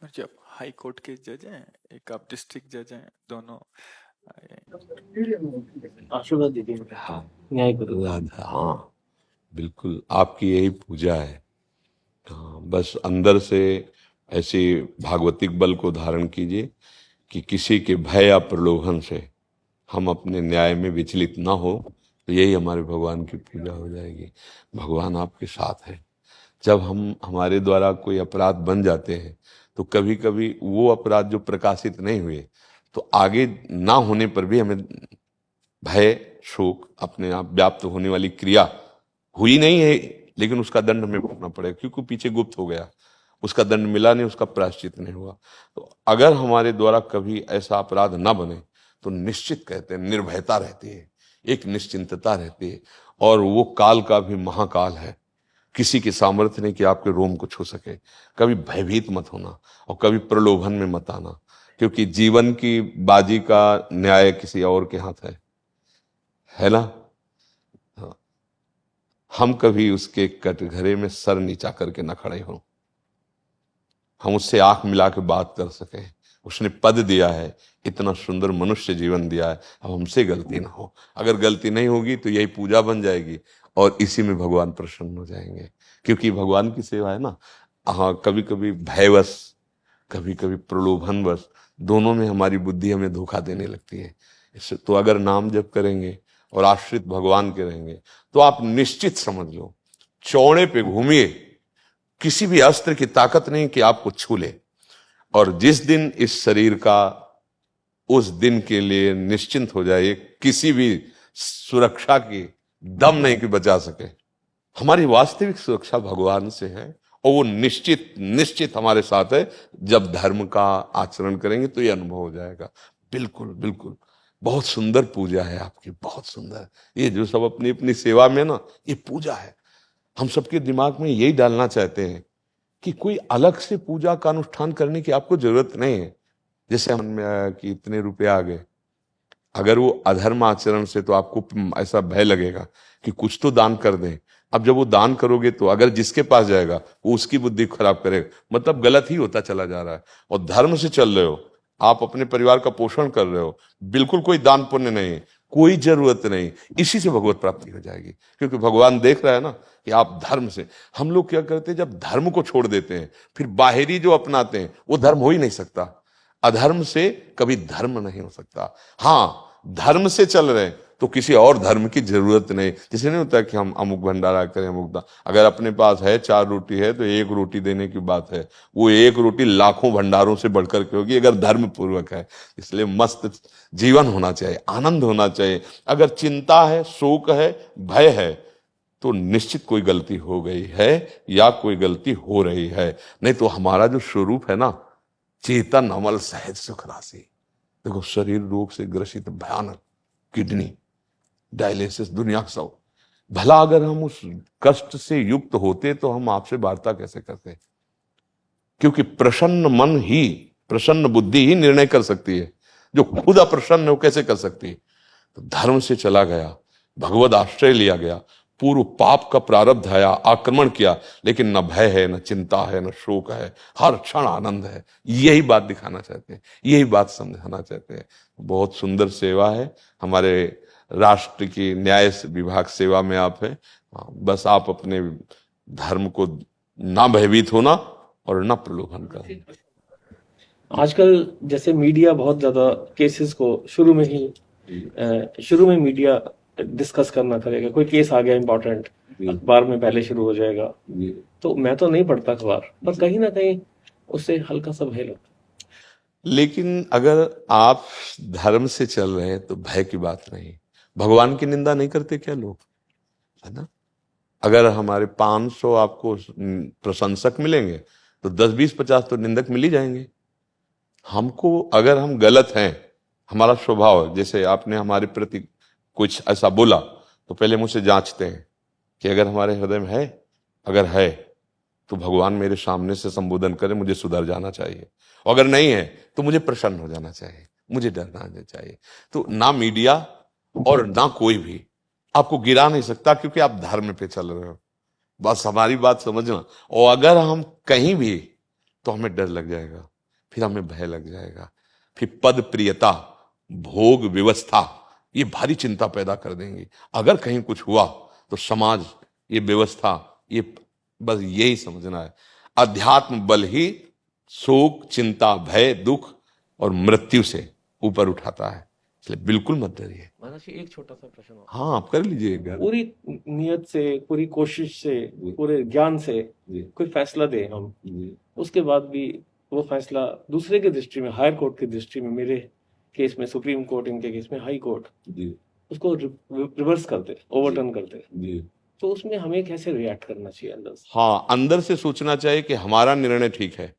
और जब high court के जज हैं, एक आप डिस्ट्रिक्ट जज हैं, दोनों आए। आशीर्वाद दीजिए मुझे। हाँ न्याय करो। राधा, हाँ बिल्कुल आपकी यही पूजा है। हाँ, बस अंदर से ऐसे भागवतिक बल को धारण कीजिए कि किसी के भय या प्रलोभन से हम अपने न्याय में विचलित ना हो, तो यही हमारे भगवान की पूजा हो जाएगी। भगवान आपके साथ है। जब हम हमारे द्वारा कोई अपराध बन जाते हैं तो कभी कभी वो अपराध जो प्रकाशित नहीं हुए, तो आगे ना होने पर भी हमें भय, शोक, अपने आप व्याप्त होने वाली क्रिया हुई नहीं है, लेकिन उसका दंड हमें भुगतना पड़ेगा क्योंकि पीछे गुप्त हो गया, उसका दंड मिला नहीं, उसका प्रायश्चित नहीं हुआ। तो अगर हमारे द्वारा कभी ऐसा अपराध ना बने तो निश्चित कहते हैं निर्भयता रहती है, एक निश्चिंतता रहती है। और वो काल का भी महाकाल है, किसी की सामर्थ्य नहीं कि आपके रोम को छू सके। कभी भयभीत मत होना और कभी प्रलोभन में मत आना, क्योंकि जीवन की बाजी का न्याय किसी और के हाथ है ना। हाँ, हम कभी उसके कटघरे में सर नीचा करके न खड़े हों, हम उससे आंख मिला के बात कर सकें। उसने पद दिया है, इतना सुंदर मनुष्य जीवन दिया है, अब हमसे गलती ना हो। अगर गलती नहीं होगी तो यही पूजा बन जाएगी और इसी में भगवान प्रसन्न हो जाएंगे, क्योंकि भगवान की सेवा है ना। हाँ, कभी कभी भयवश, कभी कभी प्रलोभनवश, दोनों में हमारी बुद्धि हमें धोखा देने लगती है। इससे तो अगर नाम जप करेंगे और आश्रित भगवान के रहेंगे तो आप निश्चित समझ लो, चौड़े पे घूमिए, किसी भी अस्त्र की ताकत नहीं कि आपको छू ले। और जिस दिन इस शरीर का, उस दिन के लिए निश्चिंत हो जाइए, किसी भी सुरक्षा की दम नहीं कि बचा सके। हमारी वास्तविक सुरक्षा भगवान से है और वो निश्चित निश्चित हमारे साथ है। जब धर्म का आचरण करेंगे तो ये अनुभव हो जाएगा। बिल्कुल बिल्कुल, बहुत सुंदर पूजा है आपकी, बहुत सुंदर। ये जो सब अपनी अपनी सेवा में ना, ये पूजा है। हम सबके दिमाग में यही डालना चाहते हैं कि कोई अलग से पूजा का अनुष्ठान करने की आपको जरूरत नहीं है। जैसे मन में आया कि इतने रुपए आ गए, अगर वो अधर्म आचरण से, तो आपको ऐसा भय लगेगा कि कुछ तो दान कर दें। अब जब वो दान करोगे तो अगर जिसके पास जाएगा वो उसकी बुद्धि खराब करेगा, मतलब गलत ही होता चला जा रहा है। और धर्म से चल रहे हो, आप अपने परिवार का पोषण कर रहे हो, बिल्कुल कोई दान पुण्य नहीं, कोई जरूरत नहीं, इसी से भगवत प्राप्ति हो जाएगी। क्योंकि भगवान देख रहा है ना कि आप धर्म से। हम लोग क्या करते हैं, जब धर्म को छोड़ देते हैं फिर बाहरी जो अपनाते हैं वो धर्म हो ही नहीं सकता। अधर्म से कभी धर्म नहीं हो सकता। हाँ, धर्म से चल रहे हैं तो किसी और धर्म की जरूरत नहीं। जैसे नहीं होता कि हम अमुक भंडारा करें, अमुक दान। अगर अपने पास है 4 रोटी है तो 1 रोटी देने की बात है, वो 1 रोटी लाखों भंडारों से बढ़कर के होगी अगर धर्म पूर्वक है। इसलिए मस्त जीवन होना चाहिए, आनंद होना चाहिए। अगर चिंता है, शोक है, भय है, तो निश्चित कोई गलती हो गई है या कोई गलती हो रही है। नहीं तो हमारा जो स्वरूप है ना, चेतन अमल सहज सुख राशि। देखो, शरीर रोग से ग्रसित, भयानक, किडनी डायलिसिस, दुनिया का सब। भला अगर हम उस कष्ट से युक्त होते तो हम आपसे वार्ता कैसे करते? क्योंकि प्रसन्न मन ही, प्रसन्न बुद्धि ही निर्णय कर सकती है। जो खुद अप्रसन्न है वो कैसे कर सकती है? तो धर्म से चला गया, भगवद आश्रय लिया गया, पूर्व पाप का प्रारब्ध आया, आक्रमण किया, लेकिन न भय है, न चिंता है, न शोक है, हर क्षण आनंद है। यही बात दिखाना चाहते हैं, यही बात समझाना चाहते हैं। बहुत सुंदर सेवा है। हमारे राष्ट्र की न्याय विभाग सेवा में आप हैं। बस आप अपने धर्म को ना भयभीत होना और ना प्रलोभन करना। आजकल जैसे मीडिया बहुत ज्यादा केसेस को शुरू में मीडिया डिस्कस करना करेगा। कोई केस आ गया इंपॉर्टेंट, अखबार में पहले शुरू हो जाएगा। तो मैं तो नहीं पढ़ता अखबार, पर कहीं ना कहीं उससे हल्का सा भय लगता है। लेकिन अगर आप धर्म से चल रहे हैं तो भय की बात नहीं। भगवान की निंदा नहीं करते क्या लोग, है ना? अगर हमारे 500 आपको प्रशंसक मिलेंगे तो 10, 20, 50 तो निंदक मिल ही जाएंगे। हमको, अगर हम गलत हैं, हमारा स्वभाव, जैसे आपने हमारे प्रति कुछ ऐसा बोला तो पहले मुझसे जांचते हैं कि अगर हमारे हृदय में है, अगर है तो भगवान मेरे सामने से संबोधन करे, मुझे सुधर जाना चाहिए। और अगर नहीं है तो मुझे प्रसन्न हो जाना चाहिए, मुझे डरना नहीं चाहिए। तो ना मीडिया और ना कोई भी आपको गिरा नहीं सकता, क्योंकि आप धर्म पे चल रहे हो। बस हमारी बात समझना। और अगर हम कहीं भी, तो हमें डर लग जाएगा फिर हमें भय लग जाएगा, फिर पद प्रियता, भोग व्यवस्था, ये भारी चिंता पैदा कर देंगी। अगर कहीं कुछ हुआ तो समाज, ये व्यवस्था, ये बस यही समझना है, अध्यात्म बल ही शोक, चिंता, भय, दुख और मृत्यु से ऊपर उठाता है। इसलिए बिल्कुल मत डरिए। महाराज जी, एक छोटा सा प्रश्न और। हाँ, आप कर लीजिए एक बार। पूरी नियत से, पूरी कोशिश से, पूरे ज्ञान से कोई फैसला दे हम, उसके बाद भी वो फैसला दूसरे के दृष्टि में, हायर कोर्ट की दृष्टि में, मेरे केस में सुप्रीम कोर्ट, इनके केस में हाई कोर्ट, उसको रिवर्स करते, ओवरटर्न करते, तो उसमें हमें कैसे रिएक्ट करना चाहिए अंदर से? हाँ, अंदर से सोचना चाहिए कि हमारा निर्णय ठीक है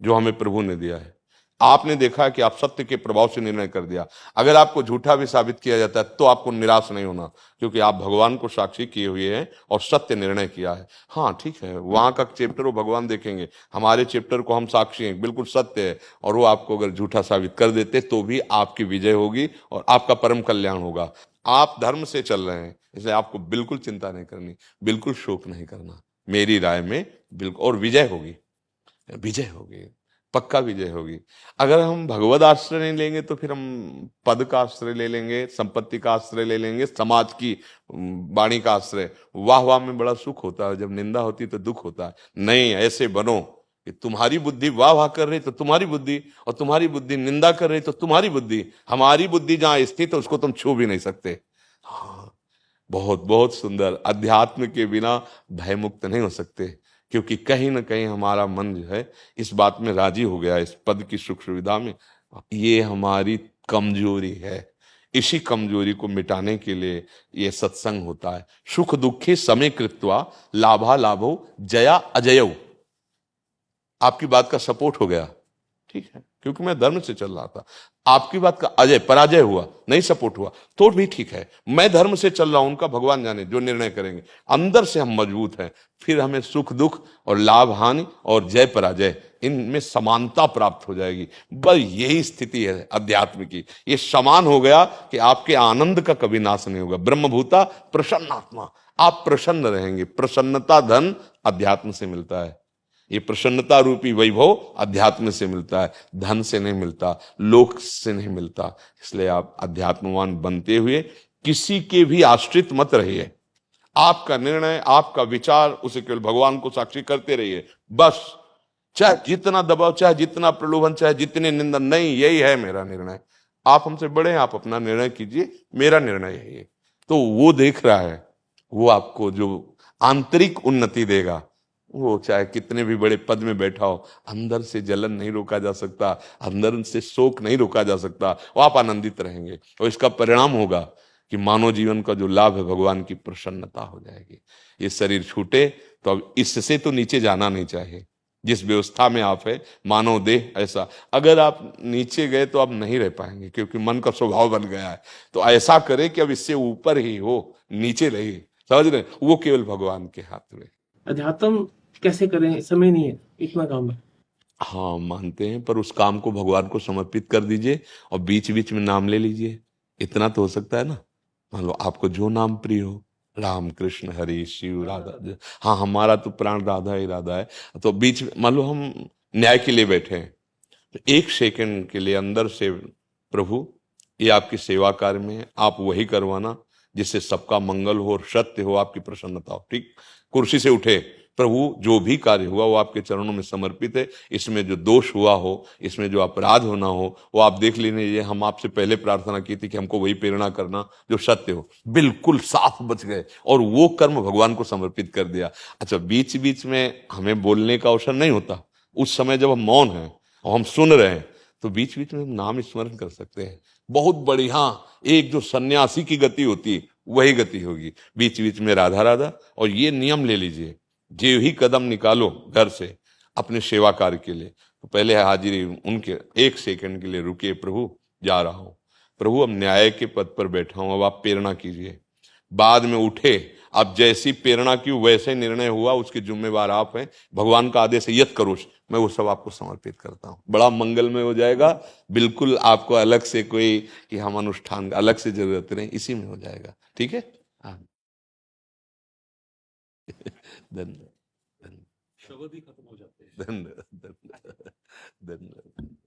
जो हमें प्रभु ने दिया है। आपने देखा कि आप सत्य के प्रभाव से निर्णय कर दिया, अगर आपको झूठा भी साबित किया जाता है तो आपको निराश नहीं होना, क्योंकि आप भगवान को साक्षी किए हुए हैं और सत्य निर्णय किया है। हाँ ठीक है, वहां का चैप्टर वो भगवान देखेंगे, हमारे चैप्टर को हम साक्षी हैं, बिल्कुल सत्य है, और वो आपको अगर झूठा साबित कर देते तो भी आपकी विजय होगी और आपका परम कल्याण होगा। आप धर्म से चल रहे हैं, इसलिए आपको बिल्कुल चिंता नहीं करनी, बिल्कुल शोक नहीं करना, मेरी राय में बिल्कुल। और विजय होगी, विजय होगी, पक्का विजय होगी। अगर हम भगवद आश्रय नहीं लेंगे तो फिर हम पद का आश्रय ले लेंगे, संपत्ति का आश्रय ले लेंगे, समाज की वाणी का आश्रय। वाह वाह में बड़ा सुख होता है, जब निंदा होती तो दुख होता है। नहीं, ऐसे बनो कि तुम्हारी बुद्धि वाह वाह कर रही तो तुम्हारी बुद्धि, और तुम्हारी बुद्धि निंदा कर रही तो तुम्हारी बुद्धि, हमारी बुद्धि जहां स्थित है उसको तुम छू भी नहीं सकते। हाँ, बहुत बहुत सुंदर। अध्यात्म के बिना भय मुक्त नहीं हो सकते, क्योंकि कहीं ना कहीं हमारा मन जो है इस बात में राजी हो गया, इस पद की सुख सुविधा में। ये हमारी कमजोरी है, इसी कमजोरी को मिटाने के लिए ये सत्संग होता है। सुख दुखे समय कृत्वा लाभा लाभो जया अजयो। आपकी बात का सपोर्ट हो गया, ठीक है, क्योंकि मैं धर्म से चल रहा था। आपकी बात का अजय पराजय हुआ, नहीं सपोर्ट हुआ, तो भी ठीक है, मैं धर्म से चल रहा हूं, उनका भगवान जाने, जो निर्णय करेंगे। अंदर से हम मजबूत हैं, फिर हमें सुख दुख और लाभ हानि और जय पराजय, इनमें समानता प्राप्त हो जाएगी। बस यही स्थिति है अध्यात्म की, ये समान हो गया कि आपके आनंद का कभी नाश नहीं होगा। ब्रह्मभूता प्रसन्नात्मा, आप प्रसन्न रहेंगे। प्रसन्नता धन अध्यात्म से मिलता है, ये प्रसन्नता रूपी वैभव अध्यात्म से मिलता है, धन से नहीं मिलता, लोक से नहीं मिलता। इसलिए आप अध्यात्मवान बनते हुए किसी के भी आश्रित मत रहिए। आपका निर्णय, आपका विचार, उसे केवल भगवान को साक्षी करते रहिए बस। चाहे जितना दबाव, चाहे जितना प्रलोभन, चाहे जितने निंदा, नहीं, यही है मेरा निर्णय। आप हमसे बड़े हैं, आप अपना निर्णय कीजिए, मेरा निर्णय यही है। तो वो देख रहा है, वो आपको जो आंतरिक उन्नति देगा, वो चाहे कितने भी बड़े पद में बैठा हो, अंदर से जलन नहीं रोका जा सकता, अंदर से शोक नहीं रोका जा सकता, वो आप आनंदित रहेंगे। और इसका परिणाम होगा कि मानव जीवन का जो लाभ है, भगवान की प्रसन्नता हो जाएगी। ये शरीर छूटे तो अब इससे तो नीचे जाना नहीं चाहिए। जिस व्यवस्था में आप है, मानव देह ऐसा, अगर आप नीचे गए तो आप नहीं रह पाएंगे, क्योंकि मन का स्वभाव बन गया है। तो ऐसा करे कि अब इससे ऊपर ही हो, नीचे रहिए, समझ रहे, वो केवल भगवान के हाथ में। अध्यात्म कैसे करें, समय नहीं है, इतना काम है। हाँ मानते हैं, पर उस काम को भगवान को समर्पित कर दीजिए और बीच बीच में नाम ले लीजिए, इतना तो हो सकता है ना। मान लो आपको जो नाम प्रिय हो, राम कृष्ण हरि शिव राधा, हाँ हमारा तो प्राण राधा ही राधा है, तो बीच में मान लो हम न्याय के लिए बैठे हैं, तो एक सेकंड के लिए अंदर से प्रभु ये आपकी सेवा कार्य में है, आप वही करवाना जिससे सबका मंगल हो और सत्य हो, आपकी प्रसन्नता हो। ठीक, कुर्सी से उठे, प्रभु जो भी कार्य हुआ वो आपके चरणों में समर्पित है, इसमें जो दोष हुआ हो, इसमें जो अपराध होना हो, वो आप देख लीजिए। हम आपसे पहले प्रार्थना की थी कि हमको वही प्रेरणा करना जो सत्य हो, बिल्कुल साफ बच गए और वो कर्म भगवान को समर्पित कर दिया। अच्छा, बीच बीच में हमें बोलने का अवसर नहीं होता, उस समय जब हम मौन हैं और हम सुन रहे हैं तो बीच बीच में हम नाम स्मरण कर सकते हैं, बहुत बढ़िया। एक जो सन्यासी की गति होती वही गति होगी, बीच बीच में राधा राधा। और ये नियम ले लीजिए, जो ही कदम निकालो घर से अपने सेवा कार्य के लिए, तो पहले हाजिरी उनके, एक सेकंड के लिए रुकिए, प्रभु जा रहा हूं, प्रभु अब न्याय के पद पर बैठा हूं, अब आप प्रेरणा कीजिए। बाद में उठे, अब जैसी प्रेरणा की वैसे निर्णय हुआ, उसके जिम्मेवार आप हैं। भगवान का आदेश है यत करोश, मैं वो सब आपको समर्पित करता हूं, बड़ा मंगलमय हो जाएगा। बिल्कुल आपको अलग से कोई कि हम अनुष्ठान अलग से जरूरत नहीं, इसी में हो जाएगा। ठीक है, हाँ। धन्यवाद। शब्द ही खत्म हो जाते हैं। धन्यवाद धन्यवाद धन्यवाद।